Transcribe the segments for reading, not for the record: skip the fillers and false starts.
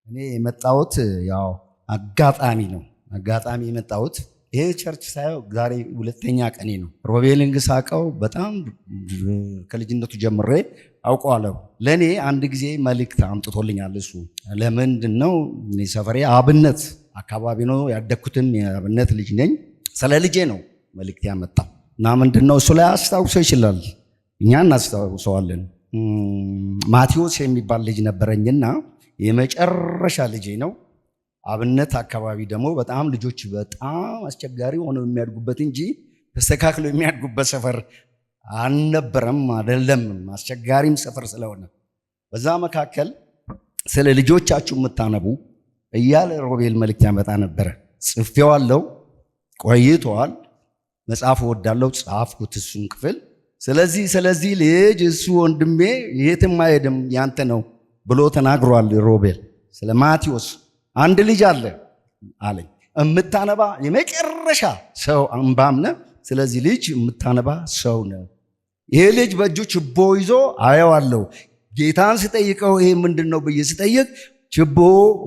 እኔ የመጣሁት ያው አጋጣሚ ነው። አጋጣሚ የመጣሁት ይሄ ቸርች ሳየው ዛሬ ሁለተኛ ቀኔ ነው። ሮቤልን ሳቀው በጣም ከልጅነቱ ጀምሬ አውቀዋለሁ። ለኔ አንድ ጊዜ መልእክት አምጥቶልኛል። እሱ ለምንድን ነው እኔ ሰፈሬ አብነት አካባቢ ነው ያደኩትም የአብነት ልጅ ነኝ። ስለ ልጄ ነው መልእክት ያመጣው እና ምንድነው እሱ ላይ አስታውሰው ይችላል፣ እኛ እናስታውሰዋለን። ማቴዎስ የሚባል ልጅ ነበረኝና የመጨረሻ ልጄ ነው። አብነት አካባቢ ደግሞ በጣም ልጆች በጣም አስቸጋሪ ሆነው የሚያድጉበት እንጂ ተስተካክለው የሚያድጉበት ሰፈር አልነበረም፣ አይደለም፣ አስቸጋሪም ሰፈር ስለሆነ በዛ መካከል ስለ ልጆቻችሁ የምታነቡ እያለ ሮቤል መልእክት ያመጣ ነበረ። ጽፌዋለሁ፣ ቆይቷል። መጽሐፍ ወዳለው ጻፍኩት እሱን ክፍል። ስለዚህ ልጅ እሱ ወንድሜ የትም አይሄድም ያንተ ነው ብሎ ተናግሯል ሮቤል። ስለ ማቴዎስ አንድ ልጅ አለ አለኝ፣ የምታነባ የመጨረሻ ሰው አንባምነ። ስለዚህ ልጅ የምታነባ ሰው ነው። ይሄ ልጅ በእጁ ችቦ ይዞ አየዋለሁ። ጌታን ስጠይቀው ይሄ ምንድን ነው ብዬ ስጠይቅ ችቦ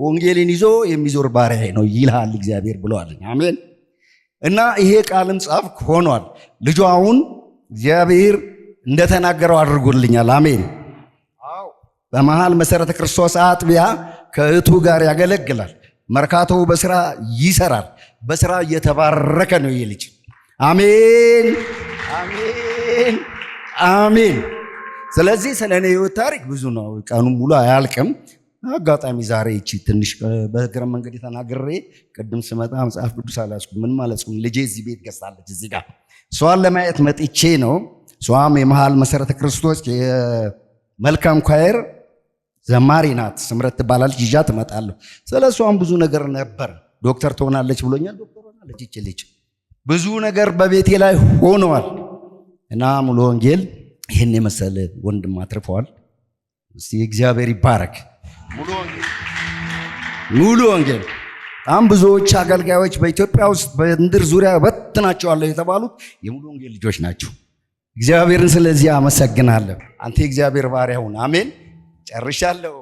ወንጌልን ይዞ የሚዞር ባሪያ ነው ይልሃል እግዚአብሔር ብለዋል። አሜን። እና ይሄ ቃልም ጻፍክ ሆኗል። ልጁ አሁን እግዚአብሔር እንደተናገረው አድርጎልኛል። አሜን። በመሃል መሰረተ ክርስቶስ አጥቢያ ከእህቱ ጋር ያገለግላል። መርካቶ በስራ ይሰራል። በስራ እየተባረከ ነው ይሄ ልጅ። አሜን አሜን አሜን። ስለዚህ ስለ እኔ ህይወት ታሪክ ብዙ ነው፣ ቀኑን ሙሉ አያልቅም። አጋጣሚ ዛሬ እቺ ትንሽ በእግረ መንገድ የተናገረ ቅድም ስመጣ መጽሐፍ ቅዱስ አላስኩም። ምን ማለት ነው? ልጄ እዚህ ቤት ገዝታለች እዚህ ጋር እሷን ለማየት መጥቼ ነው። እሷም የመሃል መሰረተ ክርስቶስ የመልካም ኳየር ዘማሪ ናት። ስምረት ትባላለች። ይዣ ትመጣለሁ። ስለ እሷም ብዙ ነገር ነበር። ዶክተር ትሆናለች ብሎኛል። ዶክተር ሆናለች። ይቺ ልጅ ብዙ ነገር በቤቴ ላይ ሆነዋል እና ሙሉ ወንጌል ይህን የመሰለ ወንድም አትርፈዋል። እስቲ እግዚአብሔር ይባረክ። ሙሉ ወንጌል በጣም ብዙዎች አገልጋዮች በኢትዮጵያ ውስጥ በምድር ዙሪያ በትናቸዋለሁ የተባሉት የሙሉ ወንጌል ልጆች ናቸው። እግዚአብሔርን ስለዚህ አመሰግናለሁ። አንተ እግዚአብሔር ባሪያ ሁን። አሜን። ጨርሻለሁ።